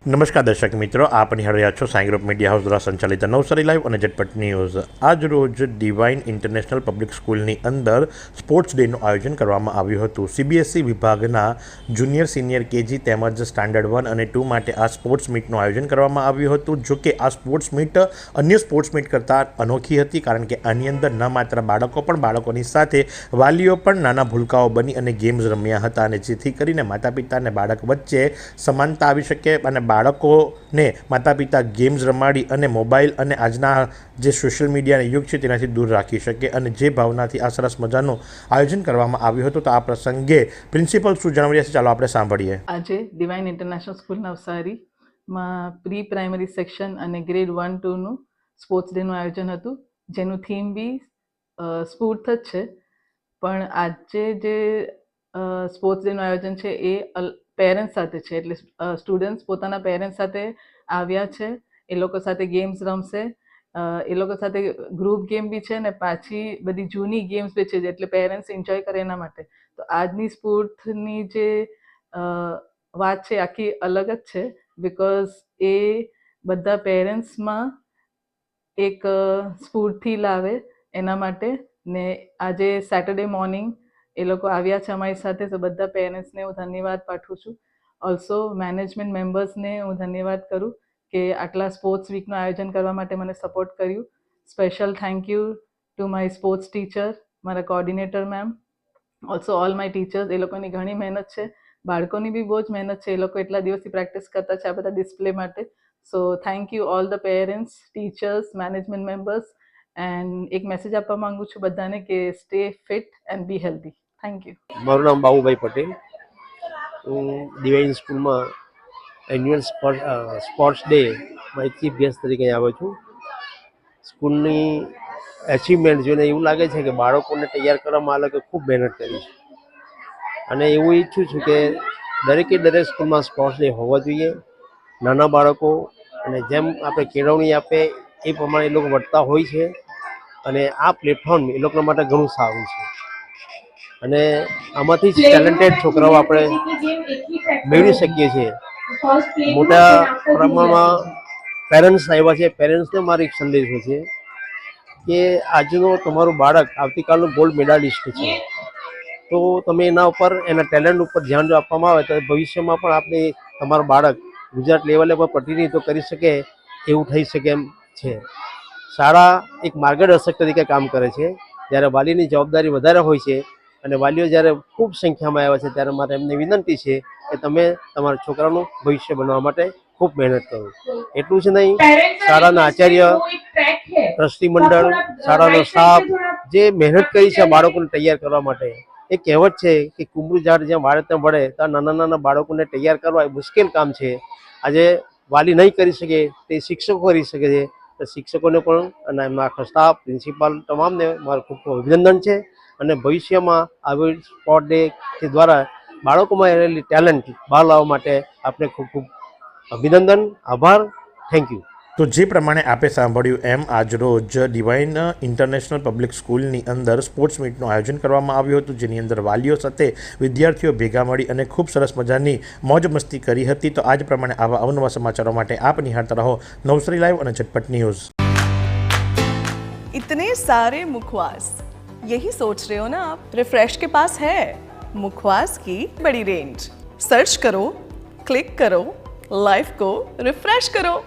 નમસ્કાર દર્શક મિત્રો, આપ નિહાળી રહ્યા છો સાઈ ગ્રુપ મીડિયા હાઉસ દ્વારા સંચાલિત નવસારી લાઈવ અને ઝટપટ ન્યૂઝ। આજ રોજ ડિવાઇન ઇન્ટરનેશનલ પબ્લિક સ્કૂલની અંદર સ્પોર્ટ્સ ડેનું આયોજન કરવામાં આવ્યું હતું। સીબીએસઈ વિભાગના જુનિયર સિનિયર કેજી તેમજ સ્ટાન્ડર્ડ 1 અને 2 માટે આ સ્પોર્ટ્સ મીટનું આયોજન કરવામાં આવ્યું હતું। જો કે આ સ્પોર્ટ્સ મીટ અન્ય સ્પોર્ટ્સ મીટ કરતાં અનોખી હતી, કારણ કે આની અંદર ન માત્ર બાળકો પણ બાળકોની સાથે વાલીઓ પણ નાના ભૂલકાઓ બની અને ગેમ્સ રમ્યા હતા, અને જેથી કરીને માતા પિતા અને બાળક વચ્ચે સમાનતા આવી શકે અને બાળકોને માતા પિતા ગેમ્સ રમાડી અને મોબાઈલ અને આજના જે સોશિયલ મીડિયાના યુગ છે તેનાથી દૂર રાખી શકે, અને જે ભાવનાથી આ સરસ મજાનું આયોજન કરવામાં આવ્યું હતું। તો આ પ્રસંગે પ્રિન્સિપલ શું જણાવી રહ્યા છે, ચાલો આપણે સાંભળીએ। આજે ડિવાઇન ઇન્ટરનેશનલ સ્કૂલ નવસારીમાં પ્રી પ્રાઇમરી સેક્શન અને ગ્રેડ 1-2નું સ્પોર્ટ્સ ડેનું આયોજન હતું, જેનું થીમ બી સ્ફૂર્ત જ છે। પણ આજે જે સ્પોર્ટ્સ ડેનું આયોજન છે એ પેરેન્ટ્સ સાથે છે, એટલે સ્ટુડન્ટ્સ પોતાના પેરેન્ટ્સ સાથે આવ્યા છે, એ લોકો સાથે ગેમ્સ રમશે, એ લોકો સાથે ગ્રુપ ગેમ બી છે ને પાછી બધી જૂની ગેમ્સ બી છે, એટલે પેરેન્ટ્સ એન્જોય કરે એના માટે। તો આજની સ્ફૂર્તની જે વાત છે આખી અલગ જ છે, બિકોઝ એ બધા પેરેન્ટ્સમાં એક સ્ફૂર્તિ લાવે એના માટે ને આજે સેટરડે મોર્નિંગ એ લોકો આવ્યા છે અમારી સાથે, તો બધા પેરેન્ટ્સને હું ધન્યવાદ પાઠવું છું। ઓલ્સો મેનેજમેન્ટ મેમ્બર્સને હું ધન્યવાદ કરું કે આટલા સ્પોર્ટ્સ વીકનું આયોજન કરવા માટે મને સપોર્ટ કર્યું। Special thank you to my sports teacher, મારા coordinator ma'am, also all my teachers. એ લોકોની ઘણી મહેનત છે, બાળકોની બી બહુ જ મહેનત છે, એ લોકો એટલા દિવસથી પ્રેક્ટિસ કરતા છે આ બધા ડિસ્પ્લે માટે। So thank you all the parents, teachers, management members, and એક મેસેજ આપવા માંગુ છું બધાને કે stay fit and be healthy. Thank you. મારું નામ બાબુભાઈ પટેલ, હું ડિવાઇન સ્કૂલમાં એન્યુઅલ સ્પોર્ટ્સ ડેમાં ચીફ ગેસ્ટ તરીકે આવ્યો છું। સ્કૂલની એચિવમેન્ટ જોઈને એવું લાગે છે કે બાળકોને તૈયાર કરવામાં આ લોકો ખૂબ મહેનત કરી છે, અને એવું ઈચ્છું છું કે દરેક સ્કૂલમાં સ્પોર્ટ્સ ડે હોવા જોઈએ। નાના બાળકો અને જેમ આપણે કેળવણી આપે એ પ્રમાણે એ લોકો વધતા હોય છે, અને આ પ્લેટફોર્મ એ લોકો માટે ઘણું સારું છે, અને આમાંથી જ ટેલેન્ટેડ છોકરાઓ આપણે મેળવી શકીએ છીએ। મોટા પ્રમાણમાં પેરેન્ટ્સ આવ્યા છે, પેરેન્ટ્સને મારો એક સંદેશો છે કે આજનો તમારું બાળક આવતીકાલનું ગોલ્ડ મેડાલિસ્ટ છે, તો તમે એના ઉપર એના ટેલેન્ટ ઉપર ધ્યાન જો આપવામાં આવે તો ભવિષ્યમાં પણ આપણે તમારું બાળક ગુજરાત લેવલે પર પ્રતિનિધિત્વ કરી શકે એવું થઈ શકે એમ છે। શાળા એક માર્ગદર્શક તરીકે કામ કરે છે, જ્યારે વાલીની જવાબદારી વધારે હોય છે, અને વાલીઓ જ્યારે ખૂબ સંખ્યામાં આવ્યા છે ત્યારે મારે એમને વિનંતી છે કે તમે તમારા છોકરાનું ભવિષ્ય બનવા માટે ખૂબ મહેનત કરો। એટલું જ નહીં, શાળાના આચાર્ય, ટ્રસ્ટી મંડળ, શાળાનો સ્ટાફ જે મહેનત કરી છે બાળકોને તૈયાર કરવા માટે। એ કહેવત છે કે કુંબળું ઝાડ જ્યાં વાળે ત્યાં વળે, ત્યાં નાના બાળકોને તૈયાર કરવા એ મુશ્કેલ કામ છે। આજે વાલી નહીં કરી શકે તે શિક્ષકો કરી શકે છે, તો શિક્ષકોને પણ અને એમના આખો સ્ટાફ, પ્રિન્સિપાલ તમામને મારું ખૂબ ખૂબ અભિનંદન છે, અને ભવિષ્યમાં આવી સ્પોર્ટ ડે દ્વારા બાળકોમાં રહેલી ટેલેન્ટ બહાર લાવવા માટે આપણે ખૂબ ખૂબ અભિનંદન, આભાર, થેન્ક યુ। તો જે પ્રમાણે આપે સાંભળ્યું એમ આજરોજ ડિવાઇન ઇન્ટરનેશનલ પબ્લિક સ્કૂલની અંદર સ્પોર્ટ્સ મીટનું આયોજન કરવામાં આવ્યું હતું, જેની અંદર વાલીઓ સાથે વિદ્યાર્થીઓ ભેગા મળી અને ખૂબ સરસ મજાની મોજ મસ્તી કરી હતી। તો આજ પ્રમાણે આવા અવનવા સમાચારો માટે આપ નિહાળતા રહો નવસારી લાઈવ અને ઝટપટ ન્યૂઝ। इतने सारे मुखवास, यही सोच रहे हो ना आप? रिफ्रेश के पास है मुखवास की बड़ी रेंज। सर्च करो, क्लिक करो, लाइफ को रिफ्रेश करो।